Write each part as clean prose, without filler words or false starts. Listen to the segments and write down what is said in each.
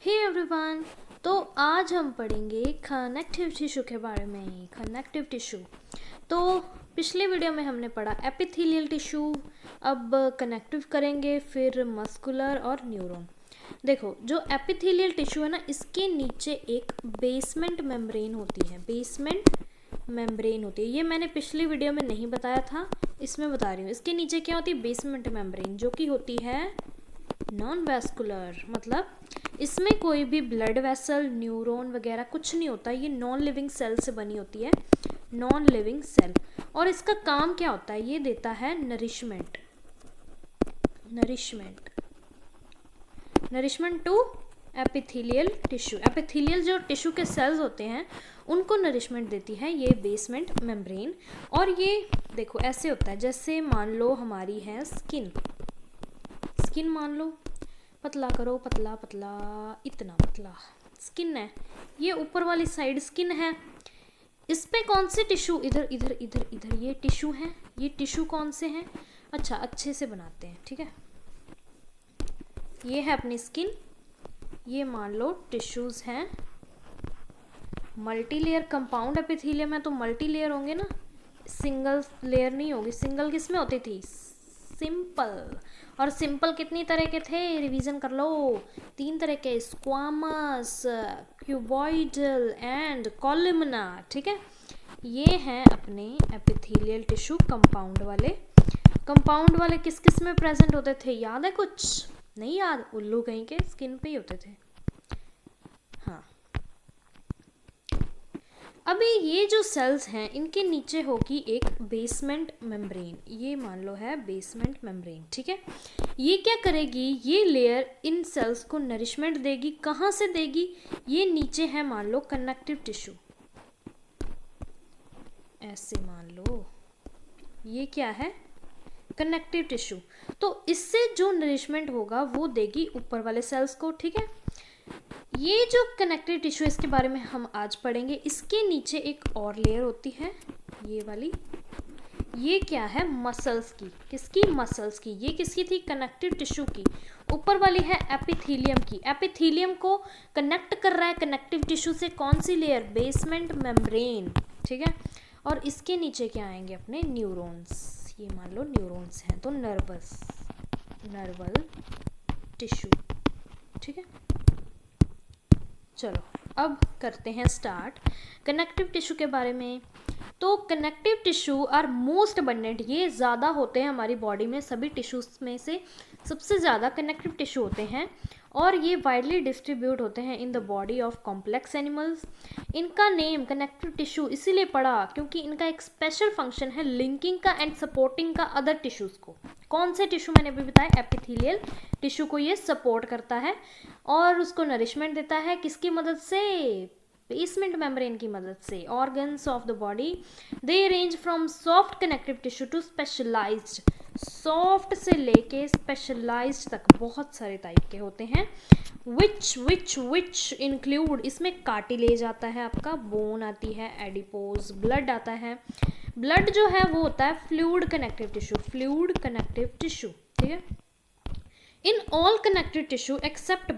Hey everyone. तो आज हम पढ़ेंगे कनेक्टिव टिश्यू के बारे में। कनेक्टिव टिश्यू तो पिछले वीडियो में हमने पढ़ा एपिथेलियल टिश्यू, अब कनेक्टिव करेंगे, फिर मस्कुलर और न्यूरॉन। देखो, जो एपिथेलियल टिश्यू है ना, इसके नीचे एक बेसमेंट मेम्ब्रेन होती है। बेसमेंट मेम्ब्रेन होती है, ये मैंने पिछली वीडियो में नहीं बताया था, इसमें बता रही हूँ। इसके नीचे क्या होती है? बेसमेंट मेम्ब्रेन, जो कि होती है नॉन वैस्कुलर, मतलब इसमें कोई भी ब्लड वेसल, न्यूरॉन वगैरह कुछ नहीं होता। ये नॉन लिविंग सेल से बनी होती है, नॉन लिविंग सेल। और इसका काम क्या होता है? ये देता है nourishment, nourishment to epithelial tissue. Epithelial जो टिश्यू के सेल्स होते हैं उनको नरिशमेंट देती है ये बेसमेंट मेम्ब्रेन। और ये देखो ऐसे होता है, जैसे मान लो हमारी है स्किन मान लो, पतला करो, पतला पतला, इतना पतला स्किन है। ये ऊपर वाली साइड स्किन है, इस पे कौन से टिश्यू? इधर इधर इधर इधर ये टिश्यू हैं। ये टिश्यू कौन से हैं? अच्छा, अच्छे से बनाते हैं, ठीक है। ये है अपनी स्किन, ये मान लो टिश्यूज हैं। मल्टी लेयर कंपाउंड एपिथेलियम है तो मल्टी लेयर होंगे ना, सिंगल लेयर नहीं होगी। सिंगल किस में होती थी? सिंपल। और सिंपल कितनी तरह के थे? रिवीजन कर लो, 3 तरह के, स्क्वामस, क्यूबॉइडल एंड कॉलमनार, ठीक है। ये हैं अपने एपिथेलियल टिश्यू कंपाउंड वाले। कंपाउंड वाले किस किस में प्रेजेंट होते थे? याद है? कुछ नहीं याद? उल्लू कहीं के, स्किन पे ही होते थे। हाँ, अभी ये जो सेल्स हैं इनके नीचे होगी एक बेसमेंट मेम्ब्रेन। ये मान लो है बेसमेंट मेम्ब्रेन, ठीक है। ये क्या करेगी? ये लेयर इन सेल्स को नरिशमेंट देगी। कहाँ से देगी? ये नीचे है मान लो कनेक्टिव टिश्यू, ऐसे मान लो ये क्या है? Connective tissue. तो इससे जो नरिशमेंट होगा वो देगी ऊपर वाले सेल्स को, ठीक है। ये जो कनेक्टिव टिश्यू, इसके बारे में हम आज पढ़ेंगे। इसके नीचे एक और लेयर होती है, ये वाली। ये क्या है? मसल्स की। किसकी? मसल्स की। ये किसकी थी? कनेक्टिव टिश्यू की। ऊपर वाली है एपिथेलियम की। एपिथेलियम को कनेक्ट कर रहा है कनेक्टिव टिश्यू से कौन सी लेयर? बेसमेंट मेम्ब्रेन, ठीक है। और इसके नीचे क्या आएंगे? अपने न्यूरॉन्स। ये मान लो न्यूरॉन्स हैं, तो नर्वल टिश्यू, ठीक है। चलो अब करते हैं स्टार्ट कनेक्टिव टिश्यू के बारे में। तो connective tissue are most abundant, ये ज़्यादा होते हैं हमारी बॉडी में। सभी टिश्यूज में से सबसे ज़्यादा कनेक्टिव टिश्यू होते हैं और ये वाइडली डिस्ट्रीब्यूट होते हैं in the body of complex animals. इनका नेम कनेक्टिव टिश्यू इसीलिए पड़ा क्योंकि इनका एक स्पेशल फंक्शन है लिंकिंग का एंड सपोर्टिंग का अदर टिश्यूज़ को। कौन से टिश्यू? मैंने अभी बताया एपिथेलियल टिश्यू को ये सपोर्ट करता है और उसको नरिशमेंट देता है। किसकी मदद से? बेसमेंट मेम्ब्रेन की मदद से। Organs of the body they range from soft connective tissue to specialised. Soft से लेके स्पेशलाइज्ड तक बहुत सारे टाइप के होते हैं। विच इंक्लूड, इसमें कार्टिलेज आता है आपका, बोन आती है, एडिपोज, ब्लड आता है। ब्लड जो है वो होता है फ्लूइड कनेक्टिव टिश्यू, ठीक है। In all connective tissue except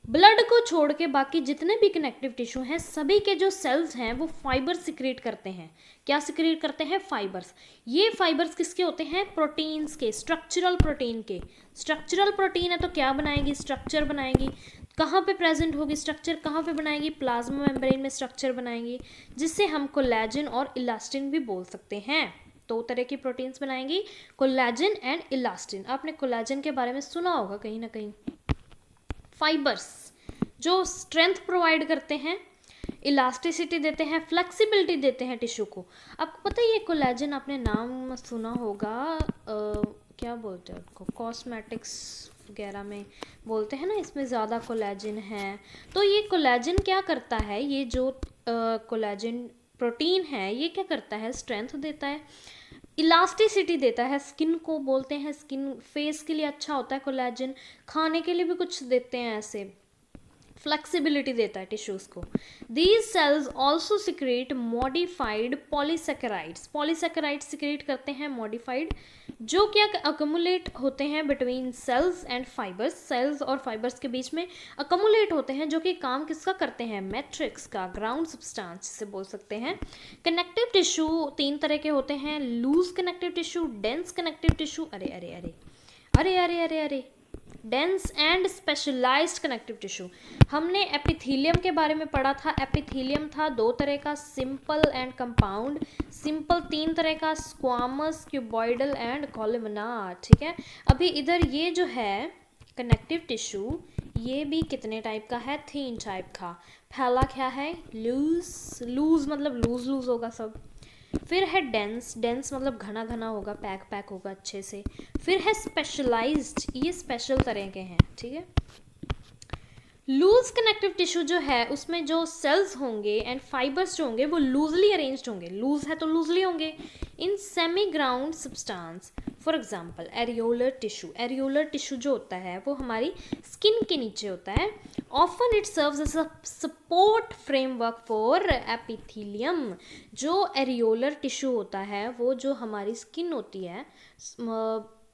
blood को छोड़ के बाकी जितने भी कनेक्टिव टिश्यू हैं सभी के जो सेल्स हैं वो फाइबर सिक्रेट करते हैं। क्या सिक्रेट करते हैं? फाइबर्स। ये फाइबर्स किसके होते हैं? प्रोटीन्स के, स्ट्रक्चरल प्रोटीन के। स्ट्रक्चरल प्रोटीन है तो क्या बनाएगी? स्ट्रक्चर बनाएगी। कहाँ पे प्रेजेंट होगी स्ट्रक्चर? कहाँ पे बनाएगी? प्लाज्मा मेम्ब्रेन में स्ट्रक्चर बनाएगी, जिससे हम कोलेजन और इलास्टिन भी बोल सकते हैं। 2 तरह की प्रोटीन्स बनाएंगी, कोलेजन एंड इलास्टिन। आपने कोलेजन के बारे में सुना होगा कहीं ना कहीं। फाइबर्स जो स्ट्रेंथ प्रोवाइड करते हैं, इलास्टिसिटी देते हैं, फ्लेक्सिबिलिटी देते हैं टिश्यू को। आपको पता है ये कोलेजन, आपने नाम सुना होगा, क्या बोलते हैं उसको? कॉस्मेटिक्स वगैरह में बोलते हैं ना, इसमें ज़्यादा कोलेजन है। तो ये कोलेजन क्या करता है? ये जो कोलेजन प्रोटीन है ये क्या करता है? स्ट्रेंथ देता है, इलास्टिसिटी देता है। स्किन को बोलते हैं, स्किन फेस के लिए अच्छा होता है कोलेजन। खाने के लिए भी कुछ देते हैं ऐसे, फ्लेक्सिबिलिटी देता है टिश्यूज़ को। These cells also secrete modified polysaccharides, polysaccharide secrete करते हैं मॉडिफाइड, जो क्या अकमुलेट होते हैं between cells and fibres, cells और फाइबर्स के बीच में अकमुलेट होते हैं, जो कि काम किसका करते हैं, मैट्रिक्स का, ग्राउंड सब्सटेंस से बोल सकते हैं। कनेक्टिव टिश्यू 3 तरह के होते हैं, loose connective tissue, dense connective tissue, अरे अरे अरे अरे अरे अरे अरे dense and specialised connective tissue. हमने एपिथीलियम के बारे में पढ़ा था। एपिथीलियम था 2 तरह का, सिंपल एंड कंपाउंड। सिंपल 3 तरह का, स्क्वामस, क्यूबॉइडल एंड कॉलमनार, ठीक है। अभी इधर ये जो है कनेक्टिव टिश्यू, ये भी कितने टाइप का है, 3 टाइप का। पहला क्या है, लूज, लूज मतलब लूज लूज होगा सब। फिर है डेंस, डेंस मतलब घना घना होगा, पैक पैक होगा अच्छे से। फिर है स्पेशलाइज्ड, ये स्पेशल तरह के हैं, ठीक है। लूज कनेक्टिव टिश्यू जो है उसमें जो सेल्स होंगे एंड फाइबर्स जो होंगे वो लूजली अरेंज्ड होंगे, लूज है तो लूजली होंगे, in semi ground substance. For example areolar tissue, areolar tissue जो होता है वो हमारी स्किन के नीचे होता है। Often it serves as a support framework for epithelium. जो एरियोलर टिश्यू होता है वो जो हमारी स्किन होती है,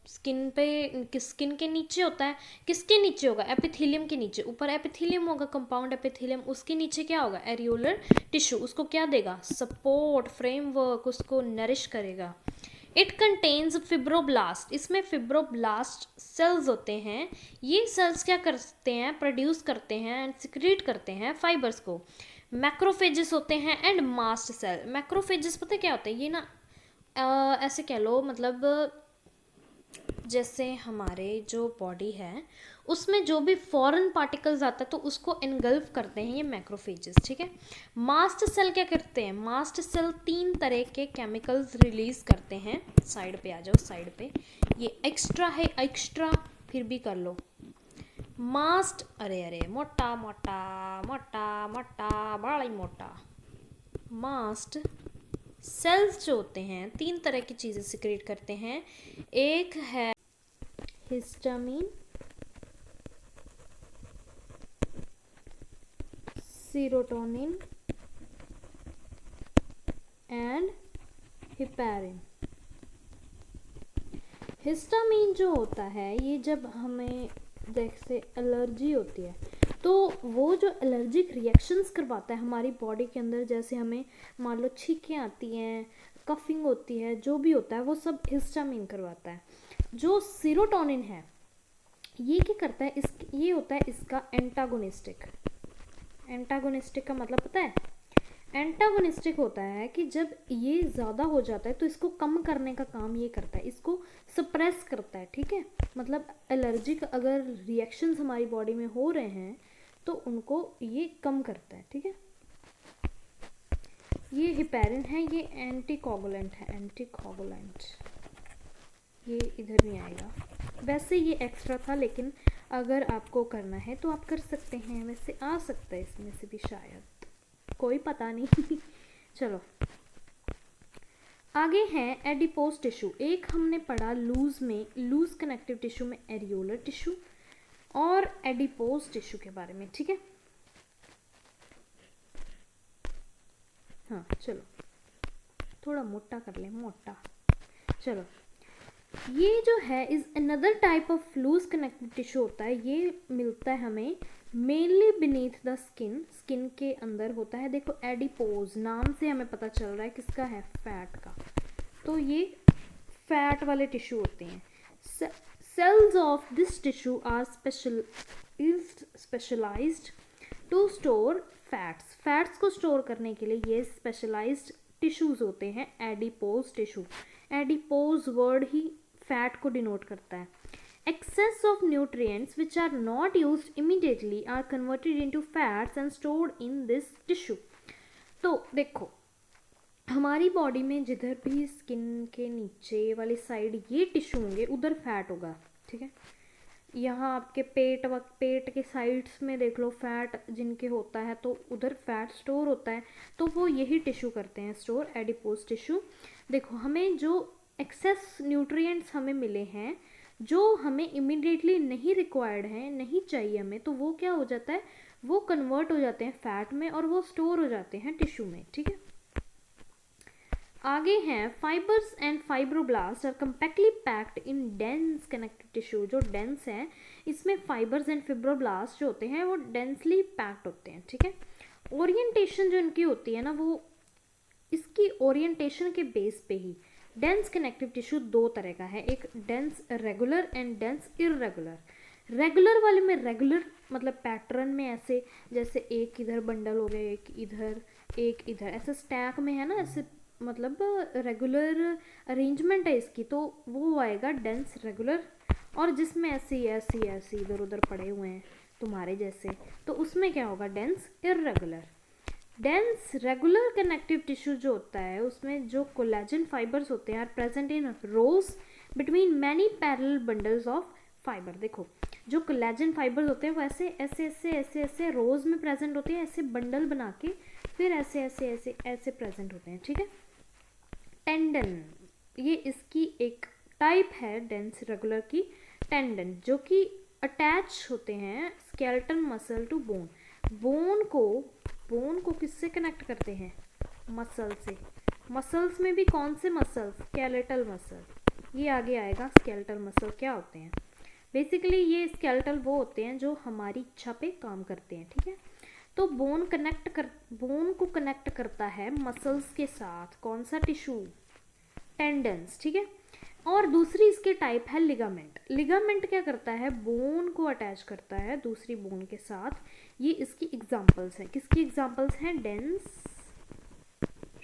स्किन पे, स्किन के नीचे होता है। किसके नीचे होगा, एपिथीलियम के नीचे। ऊपर एपिथीलियम होगा, कंपाउंड एपिथीलियम, उसके नीचे क्या होगा, एरियोलर टिश्यू। उसको क्या देगा, सपोर्ट फ्रेमवर्क, उसको नरिश करेगा। इट कंटेन्स फिब्रोब्लास्ट, इसमें फिब्रोब्लास्ट सेल्स होते हैं। ये सेल्स क्या करते हैं, प्रोड्यूस करते हैं एंड सिक्रीट करते हैं फाइबर्स को। मैक्रोफेजेस होते हैं एंड मास्ट सेल। मैक्रोफेजेस पता क्या होते हैं, ये ना ऐसे कह लो, मतलब जैसे हमारे जो बॉडी है उसमें जो भी फॉरेन पार्टिकल्स आता है तो उसको इनगल्फ करते हैं ये मैक्रोफेजेस, ठीक है। मास्ट सेल क्या करते हैं, मास्ट सेल 3 तरह के केमिकल्स रिलीज करते हैं। साइड पे आ जाओ, साइड पे, ये एक्स्ट्रा है, एक्स्ट्रा फिर भी कर लो। मास्ट, अरे अरे मोटा मोटा मोटा मोटा बड़ा ही मोटा। मास्ट सेल्स जो होते हैं 3 तरह की चीज़ें सिक्रेट करते हैं। एक है histamine, serotonin and heparin. Histamine जो होता है ये जब हमें जैसे एलर्जी होती है तो वो जो एलर्जिक रिएक्शंस करवाता है हमारी बॉडी के अंदर, जैसे हमें मान लो छींकें आती हैं, कफिंग होती है, जो भी होता है वो सब हिस्टामिन करवाता है। जो सीरोटोनिन है ये क्या करता है, ये होता है इसका एंटागोनिस्टिक। एंटागोनिस्टिक का मतलब पता है, एंटागोनिस्टिक होता है कि जब ये ज़्यादा हो जाता है तो इसको कम करने का काम ये करता है, इसको सप्रेस करता है, ठीक है। मतलब एलर्जिक अगर रिएक्शंस हमारी बॉडी में हो रहे हैं तो उनको ये कम करता है, ठीक है। ये हिपैरिन है, ये एंटीकोगुलेंट है, एंटीकोगुलेंट, ये इधर नहीं आएगा। वैसे ये एक्स्ट्रा था लेकिन अगर आपको करना है तो आप कर सकते हैं, वैसे आ सकता है इसमें से भी शायद, कोई पता नहीं। चलो आगे है एडिपोज टिश्यू। एक हमने पढ़ा लूज में, लूज कनेक्टिव टिश्यू में एरियोलर टिश्यू और एडिपोज टिश्यू के बारे में, ठीक है। हाँ चलो थोड़ा मोटा कर लें, मोटा। चलो ये जो है is another type of loose connective tissue होता है। ये मिलता है हमें mainly beneath the skin, skin के अंदर होता है। देखो एडिपोज नाम से हमें पता चल रहा है किसका है, फैट का। तो ये फैट वाले टिश्यू होते हैं। Cells of this tissue are specialised to store fats. Fats को स्टोर करने के लिए ये स्पेशलाइज्ड टिश्यूज होते हैं, एडिपोज टिश्यू। एडिपोज वर्ड ही फैट को डिनोट करता है। Excess of nutrients which are not used immediately are converted into fats and stored in this tissue. तो देखो हमारी बॉडी में जिधर भी स्किन के नीचे वाली साइड ये टिश्यू होंगे उधर फैट होगा, ठीक है। यहाँ आपके पेट के साइड्स में देख लो फैट जिनके होता है तो उधर फैट स्टोर होता है, तो वो यही टिश्यू करते हैं स्टोर, एडिपोज टिश्यू। देखो हमें जो एक्सेस न्यूट्रिएंट्स हमें मिले हैं जो हमें इमिडिएटली नहीं रिक्वायर्ड है, नहीं चाहिए हमें, तो वो क्या हो जाता है, वो कन्वर्ट हो जाते हैं फैट में और वो स्टोर हो जाते हैं टिश्यू में, ठीक है। आगे हैं fibres and fibroblast are compactly packed in dense connective tissue. जो डेंस है इसमें फाइबर्स एंड फिब्रोब्लास्ट जो होते हैं वो डेंसली पैक्ड होते हैं, ठीक है। ओरिएंटेशन जो इनकी होती है ना, वो इसकी ओरिएंटेशन के बेस पे ही डेंस कनेक्टिव टिश्यू दो तरह का है, एक dense regular and dense irregular. Regular वाले में रेगुलर मतलब पैटर्न में ऐसे, जैसे एक इधर बंडल हो गया, एक इधर ऐसे स्टैक में है ना, ऐसे मतलब रेगुलर अरेंजमेंट है इसकी, तो वो आएगा डेंस रेगुलर। और जिसमें ऐसे इधर उधर पड़े हुए हैं तुम्हारे जैसे, तो उसमें क्या होगा, dense irregular. Dense regular connective tissue जो होता है उसमें जो कोलेजन फाइबर्स होते हैं are present in rows between many parallel bundles of fibre. देखो जो कोलेजन फाइबर्स होते हैं वो ऐसे ऐसे ऐसे ऐसे ऐसे रोज में प्रेजेंट होते हैं, ऐसे बंडल बना के फिर ऐसे ऐसे ऐसे ऐसे प्रेजेंट होते हैं, ठीक है। टेंडन, ये इसकी एक टाइप है डेंस रेगुलर की, टेंडन, जो कि अटैच होते हैं skeletal muscle to bone. Bone को किससे कनेक्ट करते हैं, मसल से। मसल्स में भी कौन से मसल, स्केलेटल मसल, ये आगे आएगा। स्केलेटल मसल क्या होते हैं, बेसिकली ये स्केलेटल वो होते हैं जो हमारी इच्छा पे काम करते हैं, ठीक है। तो बोन को कनेक्ट करता है मसल्स के साथ, कौन सा टिश्यू, टेंडन्स, ठीक है। और दूसरी इसके टाइप है लिगामेंट। लिगामेंट क्या करता है, बोन को अटैच करता है दूसरी बोन के साथ। ये इसकी एग्जांपल्स हैं, किसकी एग्जांपल्स हैं, डेंस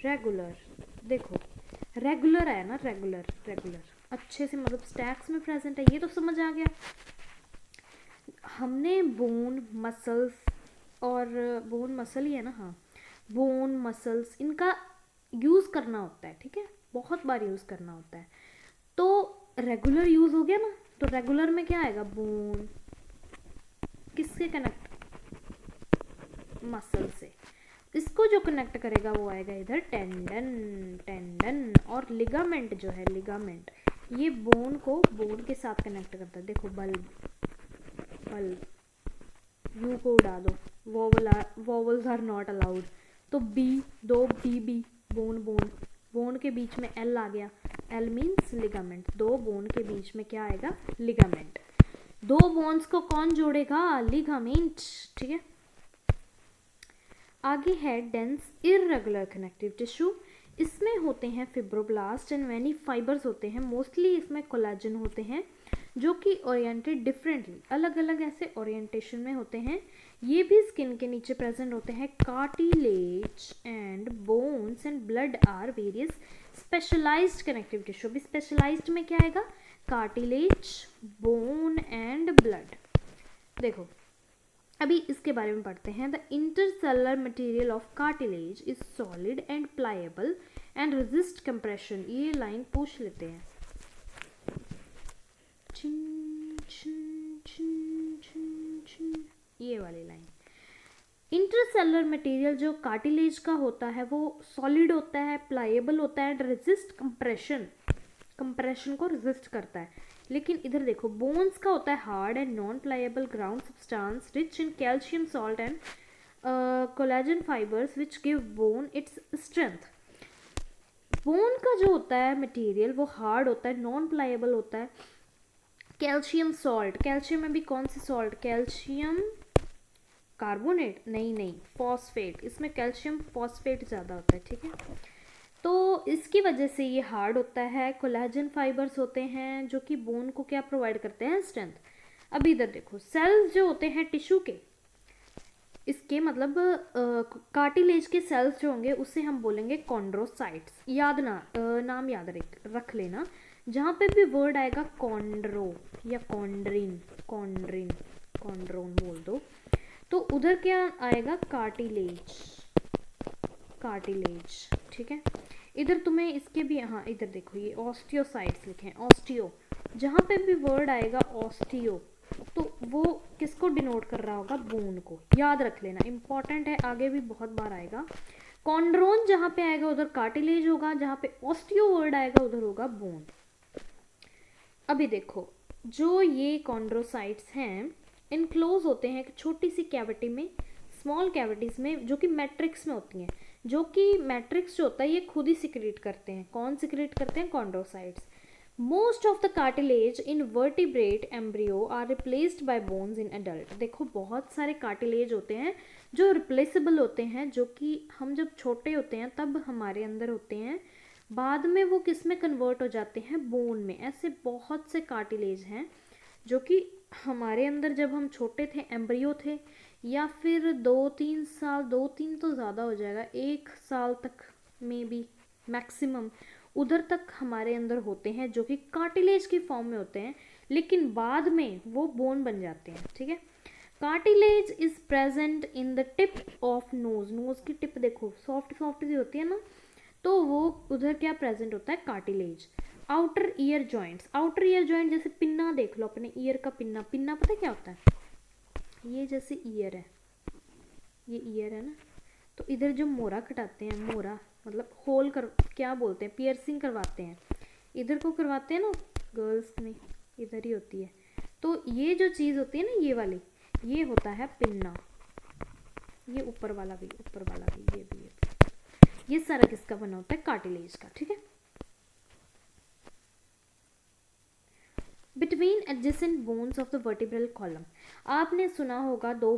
रेगुलर। देखो रेगुलर है ना, रेगुलर अच्छे से मतलब स्टैक्स में प्रेजेंट है, ये तो समझ आ गया। हमने बोन मसल्स और बोन मसल ही है ना, हाँ, बोन मसल्स इनका यूज़ करना होता है, ठीक है, बहुत बार यूज़ करना होता है। तो रेगुलर यूज़ हो गया ना, तो रेगुलर में क्या आएगा, बोन किससे कनेक्ट, मसल से। इसको जो कनेक्ट करेगा वो आएगा इधर टेंडन। और लिगामेंट जो है, लिगामेंट ये बोन को बोन के साथ कनेक्ट करता है। देखो बल्ब यू को उड़ा दो, वोवल्स आर नॉट अलाउड, तो बी बोन के बीच में एल आ गया, एल मीन्स लिगामेंट। दो बोन के बीच में क्या आएगा, लिगामेंट। दो बोन्स को कौन जोड़ेगा, लिगामेंट, ठीक है। आगे है डेंस इरेगुलर कनेक्टिव टिश्यू। इसमें होते हैं फिब्रोब्लास्ट एंड मैनी फाइबर्स होते हैं, मोस्टली इसमें कोलेजन होते हैं जो कि ओरिएंटेड डिफरेंटली, अलग अलग ऐसे ओरिएंटेशन में होते हैं। ये भी स्किन के नीचे प्रेजेंट होते हैं। Cartilage and bones and blood are various specialised connective tissue. अभी स्पेशलाइज्ड में क्या आएगा, कार्टिलेज, बोन एंड ब्लड। देखो अभी इसके बारे में पढ़ते हैं। The intercellular material of cartilage is solid and pliable and resist compression. ये लाइन पूछ लेते हैं, ये वाली लाइन। इंटरसेलुलर मटेरियल जो कार्टिलेज का होता है वो सॉलिड होता है, प्लायबल होता है एंड रेजिस्ट कंप्रेशन को रेजिस्ट करता है। लेकिन इधर देखो बोन्स का होता है hard and non pliable ground substance rich in calcium salt and collagen fibres which give bone its strength. Bone का जो होता है मटेरियल वो हार्ड होता है, नॉन प्लायबल होता है, कैल्शियम सॉल्ट, कैल्शियम में भी कौन सी सॉल्ट, कैल्शियम कार्बोनेट, नहीं फॉस्फेट, इसमें कैल्शियम फॉस्फेट ज़्यादा होता है, ठीक है। तो इसकी वजह से ये हार्ड होता है। कोलेजन फाइबर्स होते हैं जो कि बोन को क्या प्रोवाइड करते हैं, स्ट्रेंथ। अब इधर देखो सेल्स जो होते हैं टिश्यू के, इसके मतलब कार्टिलेज के सेल्स जो होंगे उससे हम बोलेंगे कॉन्ड्रोसाइट्स। नाम याद रख लेना, जहाँ पे भी वर्ड आएगा कॉन्ड्रो या कॉन्ड्रोन बोल दो, तो उधर क्या आएगा, कार्टिलेज, ठीक है। इधर तुम्हें इसके भी, हाँ इधर देखो ये ऑस्टियोसाइट्स लिखे हैं, ऑस्टियो, जहाँ पे भी वर्ड आएगा ऑस्टियो तो वो किसको डिनोट कर रहा होगा, बोन को, याद रख लेना, इंपॉर्टेंट है, आगे भी बहुत बार आएगा। कॉन्ड्रोन जहाँ पे आएगा उधर कार्टिलेज होगा, जहाँ पे ऑस्टियो वर्ड आएगा उधर होगा बोन। अभी देखो जो ये कॉन्ड्रोसाइट्स हैं इनक्लोज होते हैं एक छोटी सी कैविटी में, स्मॉल कैविटीज़ में, जो कि मैट्रिक्स में होती हैं, जो कि मैट्रिक्स जो होता है ये खुद ही सिक्रीट करते हैं। कौन सिक्रीट करते हैं? Chondrocytes. Most of the cartilage in vertebrate embryo are replaced by bones in adult. देखो बहुत सारे कार्टिलेज होते हैं जो रिप्लेसेबल होते हैं, जो कि हम जब छोटे होते हैं तब हमारे अंदर होते हैं, बाद में वो किस में कन्वर्ट हो जाते हैं? बोन में। ऐसे बहुत से कार्टिलेज हैं जो कि हमारे अंदर जब हम छोटे थे, एम्ब्रियो थे, या फिर 2-3 साल, 2-3 तो ज़्यादा हो जाएगा, 1 साल तक में भी मैक्सिमम उधर तक हमारे अंदर होते हैं, जो कि कार्टिलेज की फॉर्म में होते हैं, लेकिन बाद में वो बोन बन जाते हैं। ठीक है। Cartilage is present in the tip of nose. Nose की टिप देखो सॉफ्ट सॉफ्ट सी होती है ना, तो वो उधर क्या प्रेजेंट होता है? Cartilage. Outer ear joints. Outer ear joint जैसे पिन्ना देख लो, अपने ईयर का पिन्ना। पिन्ना पता है क्या होता है? ये जैसे ईयर है, ये ईयर है ना, तो इधर जो मोरा कटाते हैं, मोरा मतलब होल कर, क्या बोलते हैं, पियर्सिंग करवाते हैं, इधर को करवाते हैं ना गर्ल्स में, इधर ही होती है। तो ये जो चीज़ होती है ना, ये वाली, ये होता है पिन्ना। ये ऊपर वाला भी, ऊपर वाला भी, ये भी, ये भी। ये सारा किसका बना होता है? कार्टिलेज का। ठीक है। Between adjacent bones of the vertebral column. आपने सुना होगा दो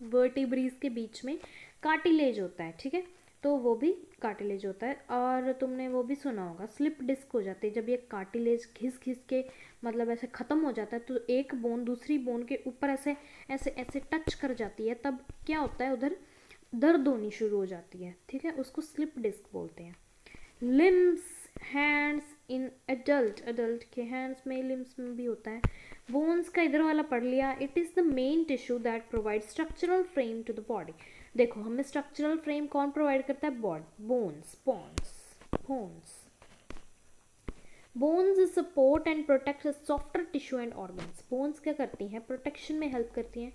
वर्टिब्रीज के बीच में कार्टिलेज होता है। ठीक है। तो वो भी कार्टिलेज होता है। और तुमने वो भी सुना होगा स्लिप डिस्क हो जाती है, जब ये कार्टिलेज घिस घिस के मतलब ऐसे ख़त्म हो जाता है, तो एक बोन दूसरी बोन के ऊपर ऐसे ऐसे ऐसे टच कर जाती है, तब क्या होता है? उधर दर्द होनी शुरू हो जाती है। ठीक है। उसको स्लिप डिस्क बोलते हैं। Limbs, hands in adult. Adult के हैंड्स में, लिम्स में भी होता है। बोन्स का इधर वाला पढ़ लिया। It is the main tissue that provide structural frame to the body. देखो हमें स्ट्रक्चरल फ्रेम कौन प्रोवाइड करता है? Bones. Bones bones support and protect softer tissue and organs. Bones क्या करती हैं? प्रोटेक्शन में हेल्प करती हैं।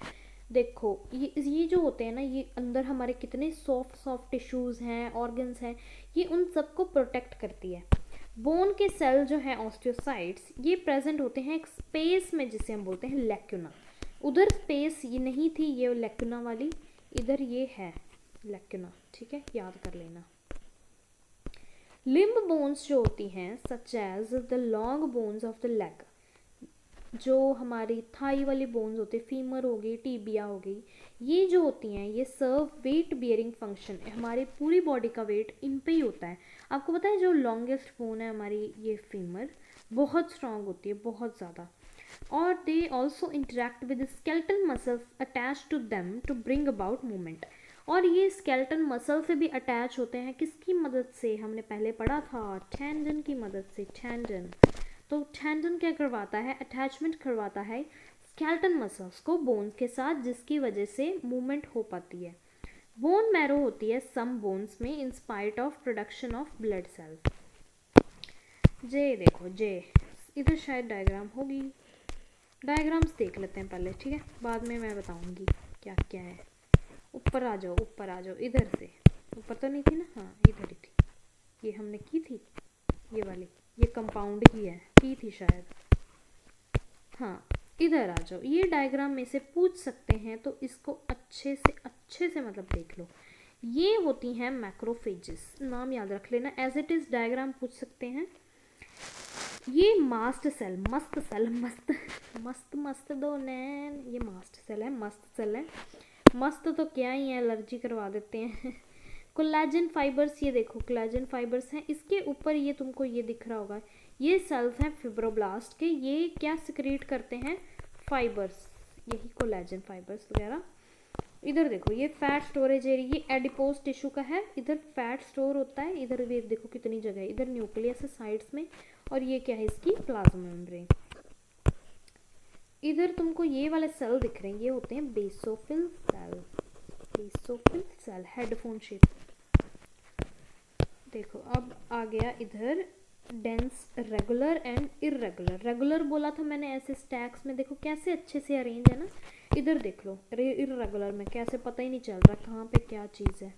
देखो ये जो होते हैं ना, ये अंदर हमारे कितने सॉफ्ट सॉफ्ट टिश्यूज़ हैं, ऑर्गन्स हैं, ये उन सबको प्रोटेक्ट करती है। बोन के सेल जो है ऑस्टियोसाइट्स, ये प्रेजेंट होते हैं एक स्पेस में जिसे हम बोलते हैं लैक्यूना। उधर स्पेस ये नहीं थी, ये लैक्यूना वाली, इधर ये है लैक्यूना। ठीक है, याद कर लेना। लिम्ब बोन्स जो होती हैं such as the long bones of the leg, जो हमारी थाई वाली बोन्स होती है, फीमर हो गई, टीबिया हो गई, ये जो होती हैं ये सर्व वेट बियरिंग फंक्शन। हमारी पूरी बॉडी का वेट इन पे ही होता है। आपको पता है जो लॉन्गेस्ट बोन है हमारी, ये फीमर, बहुत स्ट्रांग होती है, बहुत ज़्यादा। और they also interact with skeletal muscles attach to them to bring about movement. और ये स्केलेटन मसल से भी अटैच होते हैं, किसकी मदद से? हमने पहले पढ़ा था, टेंडन की मदद से। टेंडन, तो टेंडन क्या करवाता है? अटैचमेंट करवाता है स्केलेटन मसल्स को बोन्स के साथ, जिसकी वजह से मूवमेंट हो पाती है। बोन मैरो होती है सम बोन्स में in spite of production of blood cells. जे देखो, जे इधर शायद डायग्राम होगी, डायग्राम्स देख लेते हैं पहले, ठीक है, बाद में मैं बताऊंगी क्या क्या है। ऊपर आ जाओ, ऊपर आ जाओ, इधर से। ऊपर तो नहीं थी ना? हाँ इधर ही थी, ये हमने की थी, ये वाली, ये कंपाउंड की थी शायद। हाँ इधर आ जाओ। ये डायग्राम में से पूछ सकते हैं, तो इसको अच्छे से मतलब देख लो। ये होती हैं मैक्रोफेजेस, नाम याद रख लेना, एज इट इज़ डायग्राम पूछ सकते हैं। ये मास्ट सेल, मस्त सेल, मस्त मस्त मस्त दो नैन, ये मास्ट सेल है, मस्त सेल है। मस्त तो क्या ही है, एलर्जी करवा देते हैं। कोलेजन फाइबर्स, ये देखो कोलेजन फाइबर्स हैं, इसके ऊपर ये तुमको ये दिख रहा होगा, ये सेल्स हैं फिब्रोब्लास्ट के, ये क्या सिक्रीट करते हैं? फाइबर्स, यही कोलेजन फाइबर्स वगैरह। इधर देखो ये फैट स्टोरेज एरिया, ये एडिपोज टिश्यू का है, इधर फैट स्टोर होता है, इधर ये देखो कितनी जगह है, इधर न्यूक्लियस है साइड्स में, और ये क्या है? इसकी प्लाज्मा मेम्ब्रेन। इधर तुमको ये वाले सेल दिख रहे हैं, ये होते हैं basophil cell, basophil cell, headphone shape. देखो अब आ गया इधर dense, regular and irregular. Regular बोला था मैंने ऐसे स्टैक्स में, देखो कैसे अच्छे से अरेंज है ना। इधर देख लो इर्रेगुलर में कैसे पता ही नहीं चल रहा कहाँ पे क्या चीज़ है।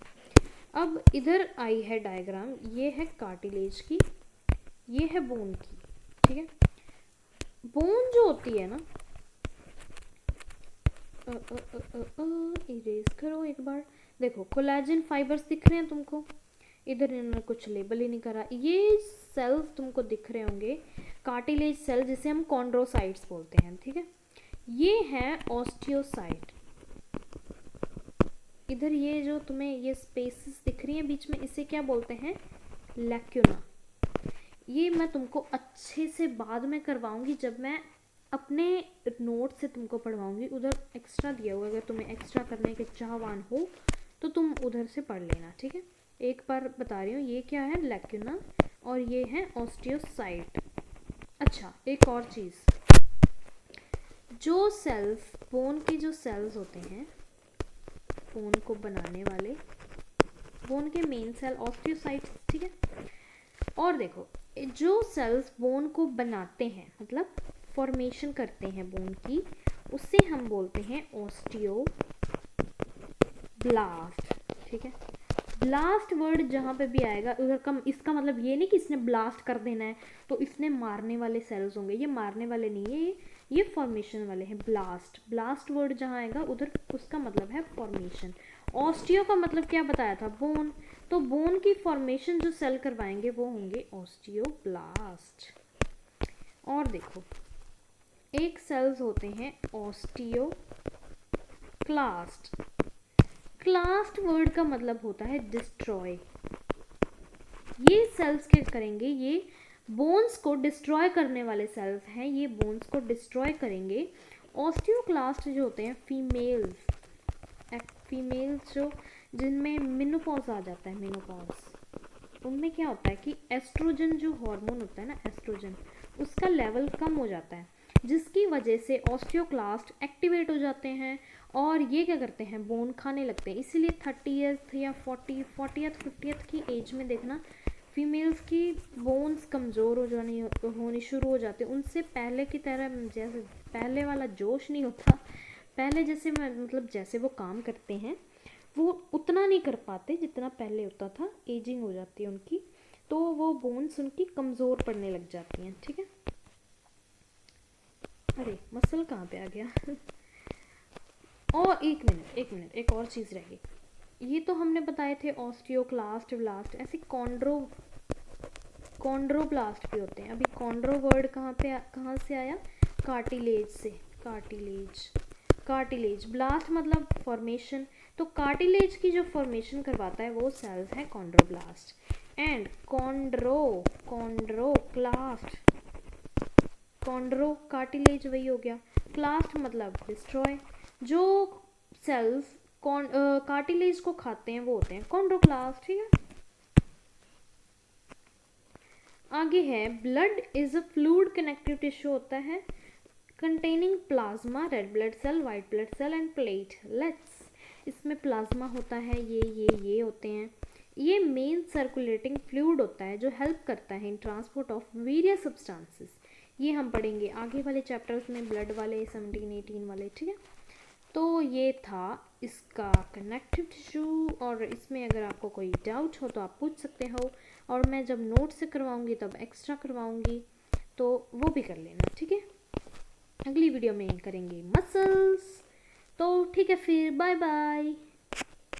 अब इधर आई है डायग्राम, ये है कार्टिलेज की, ये है बोन की, ठीक है। बोन जो होती है ना, इरेज करो एक बार। देखो कोलेजन फाइबर्स दिख रहे हैं तुमको, इधर इन्होंने कुछ लेबल ही नहीं करा। ये सेल्स तुमको दिख रहे होंगे, कार्टिलेज सेल जिसे हम कॉन्ड्रोसाइट्स बोलते हैं, ठीक है। ये है ऑस्टियोसाइट। इधर ये जो तुम्हें ये स्पेसेस दिख रही हैं बीच में, इसे क्या बोलते हैं, लैक्यूना। ये मैं तुमको अच्छे से बाद में करवाऊंगी, जब मैं अपने नोट से तुमको पढ़वाऊंगी। उधर एक्स्ट्रा दिया हुआ, अगर तुम्हें एक्स्ट्रा करने के चाहवान हो तो तुम उधर से पढ़ लेना, ठीक है। एक बार बता रही हूँ, ये क्या है, लैक्यूना, और ये है ऑस्टियोसाइट। अच्छा, एक और चीज़, जो सेल्स, बोन के जो सेल्स होते हैं, बोन को बनाने वाले, बोन के मेन सेल ऑस्टियोसाइट्स, ठीक है। और देखो, जो सेल्स बोन को बनाते हैं, मतलब फॉर्मेशन करते हैं बोन की, उससे हम बोलते हैं ऑस्टियोब्लास्ट, ठीक है। ब्लास्ट वर्ड जहाँ पे भी आएगा उधर कम, इसका मतलब ये नहीं कि इसने ब्लास्ट कर देना है तो इसने मारने वाले सेल्स होंगे, ये मारने वाले नहीं है, ये फॉर्मेशन वाले हैं। ब्लास्ट, ब्लास्ट वर्ड जहाँ आएगा उधर उसका मतलब है फॉर्मेशन। ऑस्टियो का मतलब क्या बताया था, बोन, तो बोन की फॉर्मेशन जो सेल करवाएंगे वो होंगे ऑस्टियोब्लास्ट। और देखो, एक सेल्स होते हैं ऑस्टियोक्लास्ट। क्लास्ट वर्ड का मतलब होता है डिस्ट्रॉय। ये सेल्स क्या करेंगे, ये बोन्स को डिस्ट्रॉय करने वाले सेल्स हैं, ये बोन्स को डिस्ट्रॉय करेंगे। ऑस्टियोक्लास्ट जो होते हैं फीमेल्स, फीमेल्स जो जिनमें मेनोपॉज आ जाता है, मेनोपॉज, उनमें क्या होता है कि एस्ट्रोजन जो हार्मोन होता है ना, एस्ट्रोजन, उसका लेवल कम हो जाता है, जिसकी वजह से ऑस्टियोक्लास्ट एक्टिवेट हो जाते हैं और ये क्या करते हैं, बोन खाने लगते हैं। इसीलिए 30th या 40th 50th की एज में देखना फीमेल्स की बोन्स कमज़ोर होनी शुरू हो जाती है। उनसे पहले की तरह जैसे पहले वाला जोश नहीं होता, पहले जैसे मतलब जैसे वो काम करते हैं वो उतना नहीं कर पाते जितना पहले होता था, एजिंग हो जाती है उनकी, तो वो बोन्स उनकी कमज़ोर पड़ने लग जाती हैं, ठीक है। अरे मसल कहाँ पे आ गया और एक मिनट, एक और चीज़ रह गई। ये तो हमने बताए थे ऑस्टियोक्लास्ट, ब्लास्ट, ऐसे कॉन्ड्रोब्लास्ट भी होते हैं। अभी कॉन्ड्रो वर्ड कहाँ से आया, कार्टिलेज से, कार्टिलेज, ब्लास्ट मतलब फॉर्मेशन, तो कार्टिलेज की जो फॉर्मेशन करवाता है वो सेल्स है chondroblast. And chondroclast, chondro cartilage वही हो गया, क्लास्ट मतलब डिस्ट्रॉय। जो सेल्स कार्टिलेज को खाते हैं वो होते हैं कॉन्ड्रोक्लास्ट, ठीक है। आगे है, blood is a fluid connective tissue होता है containing plasma, red blood cell, white blood cell and platelets. इसमें प्लाज्मा होता है, ये होते हैं। ये मेन सर्कुलेटिंग फ्लूइड होता है जो हेल्प करता है इन ट्रांसपोर्ट ऑफ वेरियस सब्सटेंसेस। ये हम पढ़ेंगे आगे वाले चैप्टर्स में, ब्लड वाले 17-18 वाले, ठीक है। तो ये था इसका कनेक्टिव टिश्यू, और इसमें अगर आपको कोई डाउट हो तो आप पूछ सकते हो, और मैं जब नोट से करवाऊंगी तब एक्स्ट्रा करवाऊंगी, तो वो भी कर लेना, ठीक है। अगली वीडियो में करेंगे मसल्स, तो ठीक है फिर, बाय बाय।